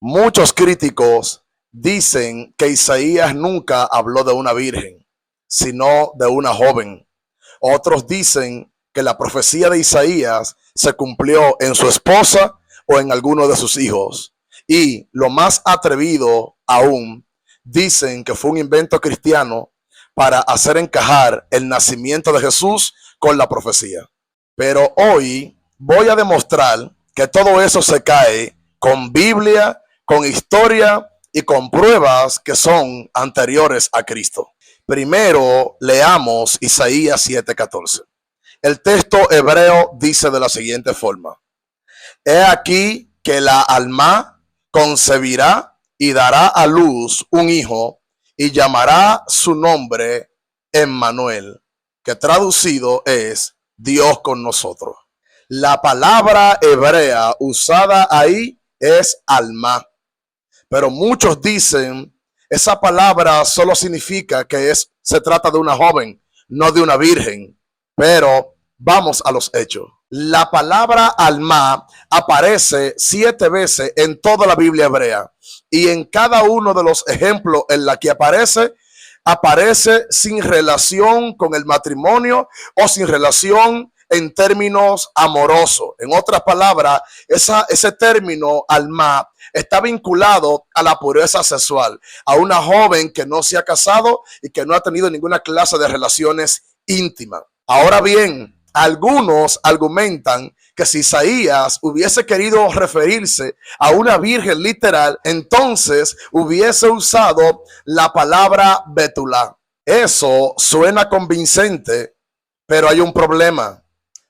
Muchos críticos dicen que Isaías nunca habló de una virgen, sino de una joven. Otros dicen que la profecía de Isaías se cumplió en su esposa o en alguno de sus hijos. Y lo más atrevido aún, dicen que fue un invento cristiano para hacer encajar el nacimiento de Jesús con la profecía. Pero hoy voy a demostrar que todo eso se cae con Biblia, con historia y con pruebas que son anteriores a Cristo. Primero leamos Isaías 7:14. El texto hebreo dice de la siguiente forma: He aquí que la Alma concebirá y dará a luz un hijo y llamará su nombre Emmanuel, que traducido es Dios con nosotros. La palabra hebrea usada ahí es Alma, pero muchos dicen esa palabra solo significa que se trata de una joven, no de una virgen. Pero vamos a los hechos. La palabra Alma aparece 7 veces en toda la Biblia hebrea, y en cada uno de los ejemplos en la que aparece sin relación con el matrimonio o sin relación en términos amorosos. En otras palabras, ese término Alma está vinculado a la pureza sexual, a una joven que no se ha casado y que no ha tenido ninguna clase de relaciones íntimas. Ahora bien, algunos argumentan que si Isaías hubiese querido referirse a una virgen literal, entonces hubiese usado la palabra Betulá. Eso suena convincente, pero hay un problema.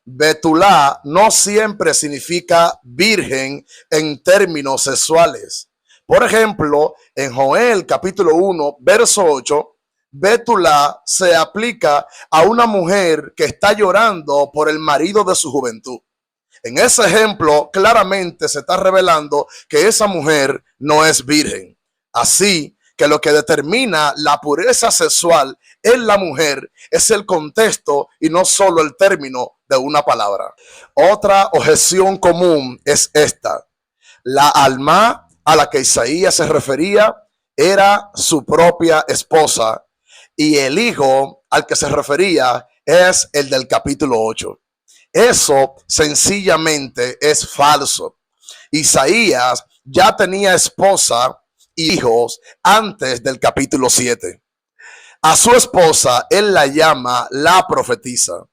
Betulá no siempre significa virgen en términos sexuales. Por ejemplo, en Joel capítulo 1, verso 8, Betulá se aplica a una mujer que está llorando por el marido de su juventud. En ese ejemplo, claramente se está revelando que esa mujer no es virgen. Así que lo que determina la pureza sexual en la mujer es el contexto y no solo el término de una palabra. Otra objeción común es esta: la Alma a la que Isaías se refería era su propia esposa, y el hijo al que se refería es el del capítulo 8. Eso sencillamente es falso. Isaías ya tenía esposa y hijos antes del capítulo 7. A su esposa él la llama la profetisa,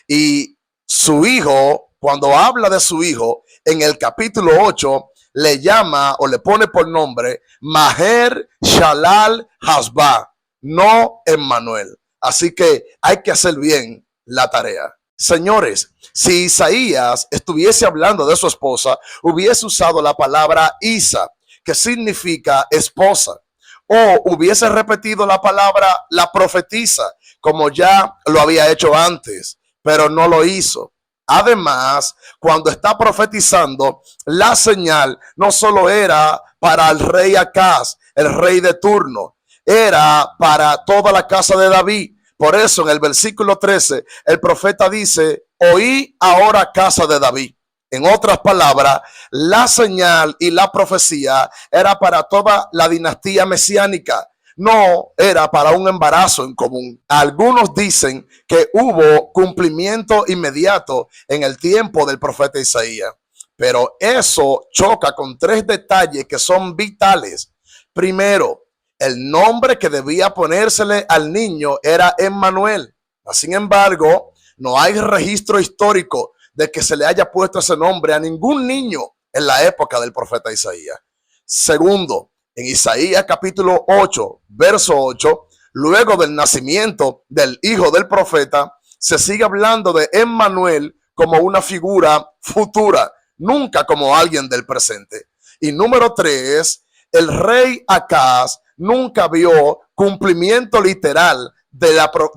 y su hijo, cuando habla de su hijo en el capítulo 8, le llama o le pone por nombre Maher Shalal Hasba, no Emmanuel. Así que hay que hacer bien la tarea. Señores, si Isaías estuviese hablando de su esposa, hubiese usado la palabra Isa, que significa esposa, o hubiese repetido la palabra la profetisa, como ya lo había hecho antes, pero no lo hizo. Además, cuando está profetizando, la señal no solo era para el rey Acaz, el rey de turno, era para toda la casa de David. Por eso en el versículo 13, el profeta dice: oí ahora, casa de David. En otras palabras, la señal y la profecía era para toda la dinastía mesiánica, no era para un embarazo en común. Algunos dicen que hubo cumplimiento inmediato en el tiempo del profeta Isaías, pero eso choca con 3 detalles que son vitales. Primero, el nombre que debía ponérsele al niño era Emmanuel. Sin embargo, no hay registro histórico de que se le haya puesto ese nombre a ningún niño en la época del profeta Isaías. Segundo, en Isaías capítulo 8, verso 8, luego del nacimiento del hijo del profeta, se sigue hablando de Emmanuel como una figura futura, nunca como alguien del presente. Y número 3, el rey Acaz nunca vio cumplimiento literal de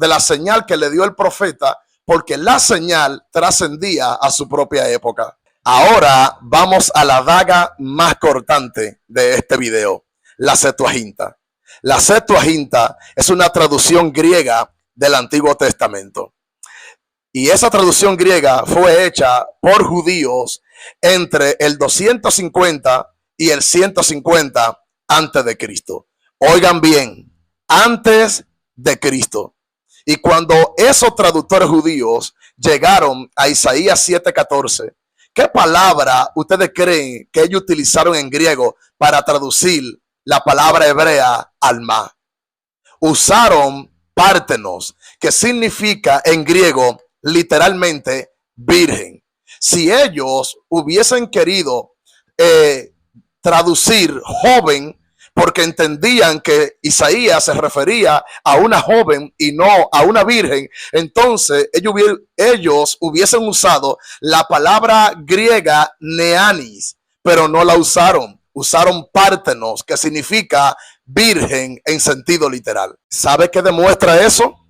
la señal que le dio el profeta, porque la señal trascendía a su propia época. Ahora vamos a la daga más cortante de este video: la Septuaginta. La Septuaginta es una traducción griega del Antiguo Testamento. Y esa traducción griega fue hecha por judíos entre el 250 y el 150 antes de Cristo. Oigan bien, antes de Cristo. Y cuando esos traductores judíos llegaron a Isaías 7:14, ¿qué palabra ustedes creen que ellos utilizaron en griego para traducir la palabra hebrea alma? Usaron pártenos, que significa en griego literalmente virgen. Si ellos hubiesen querido traducir joven, porque entendían que Isaías se refería a una joven y no a una virgen, entonces ellos hubiesen usado la palabra griega neanis, pero no la usaron. Usaron pártenos, que significa virgen en sentido literal. ¿Sabe qué demuestra eso?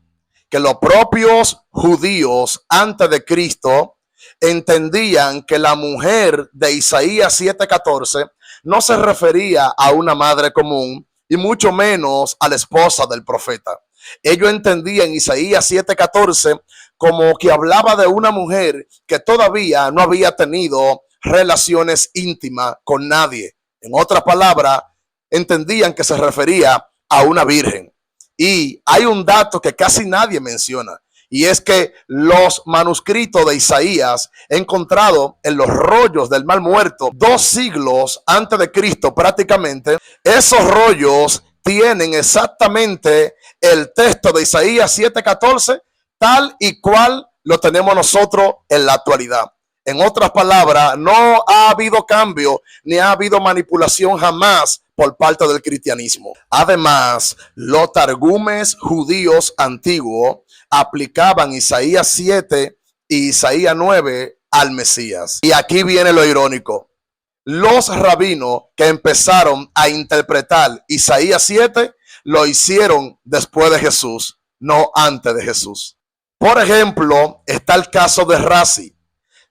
Que los propios judíos antes de Cristo entendían que la mujer de Isaías 7:14 no se refería a una madre común y mucho menos a la esposa del profeta. Ellos entendían Isaías 7:14 como que hablaba de una mujer que todavía no había tenido relaciones íntimas con nadie. En otras palabras, entendían que se refería a una virgen. Y hay un dato que casi nadie menciona, y es que los manuscritos de Isaías encontrados en los rollos del Mar Muerto 2 siglos antes de Cristo prácticamente, esos rollos tienen exactamente el texto de Isaías 7:14 tal y cual lo tenemos nosotros en la actualidad. En otras palabras, no ha habido cambio ni ha habido manipulación jamás por parte del cristianismo. Además, los targumes judíos antiguos aplicaban Isaías 7 y Isaías 9 al Mesías. Y aquí viene lo irónico. Los rabinos que empezaron a interpretar Isaías 7 lo hicieron después de Jesús, no antes de Jesús. Por ejemplo, está el caso de Razi.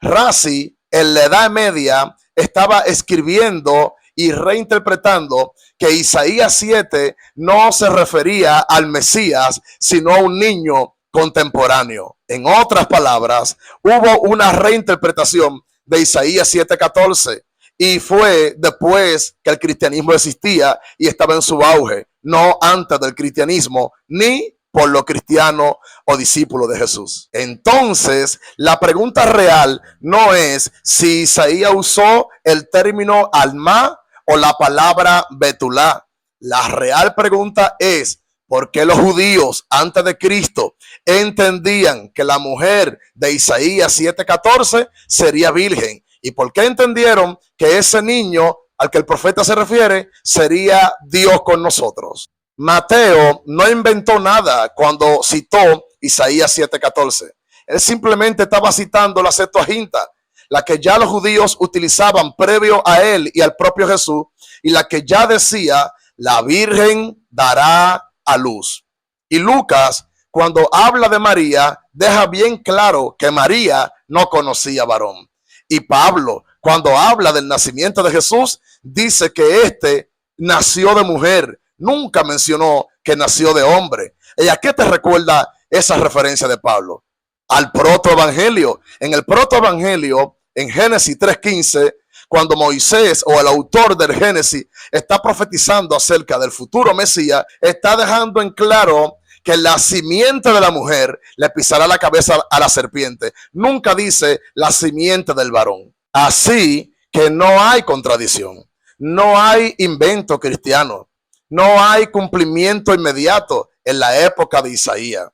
Razi en la Edad Media estaba escribiendo y reinterpretando que Isaías 7 no se refería al Mesías, sino a un niño contemporáneo. En otras palabras, hubo una reinterpretación de Isaías 7:14 y fue después que el cristianismo existía y estaba en su auge, no antes del cristianismo, ni por los cristianos o discípulos de Jesús. Entonces, la pregunta real no es si Isaías usó el término alma o la palabra betulá. La real pregunta es, ¿por qué los judíos antes de Cristo entendían que la mujer de Isaías 7:14 sería virgen? ¿Y por qué entendieron que ese niño al que el profeta se refiere sería Dios con nosotros? Mateo no inventó nada cuando citó Isaías 7:14. Él simplemente estaba citando la Septuaginta, la que ya los judíos utilizaban previo a él y al propio Jesús, y la que ya decía, la Virgen dará a luz. Y Lucas, cuando habla de María, deja bien claro que María no conocía varón. Y Pablo, cuando habla del nacimiento de Jesús, dice que éste nació de mujer. Nunca mencionó que nació de hombre. ¿Y a qué te recuerda esa referencia de Pablo? Al protoevangelio. En el protoevangelio, en Génesis 3:15, cuando Moisés o el autor del Génesis está profetizando acerca del futuro Mesías, está dejando en claro que la simiente de la mujer le pisará la cabeza a la serpiente. Nunca dice la simiente del varón. Así que no hay contradicción, no hay invento cristiano. No hay cumplimiento inmediato en la época de Isaías.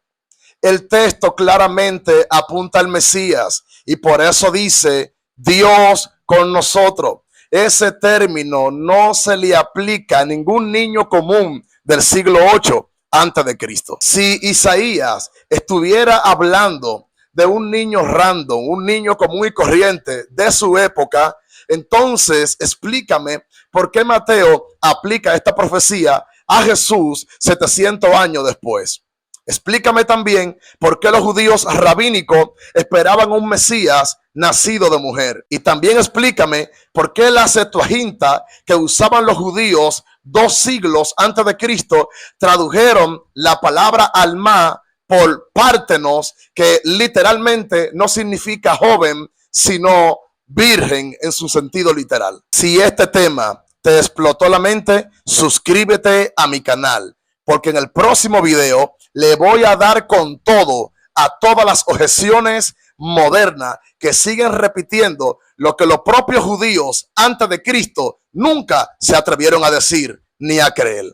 El texto claramente apunta al Mesías y por eso dice Dios con nosotros. Ese término no se le aplica a ningún niño común del siglo 8 antes de Cristo. Si Isaías estuviera hablando de un niño random, un niño común y corriente de su época, entonces explícame por qué Mateo aplica esta profecía a Jesús 700 años después. Explícame también por qué los judíos rabínicos esperaban un Mesías nacido de mujer. Y también explícame por qué la Septuaginta que usaban los judíos 2 siglos antes de Cristo tradujeron la palabra alma por pártenos, que literalmente no significa joven, sino virgen en su sentido literal. Si este tema te explotó la mente, suscríbete a mi canal, porque en el próximo video le voy a dar con todo a todas las objeciones modernas que siguen repitiendo lo que los propios judíos antes de Cristo nunca se atrevieron a decir ni a creer.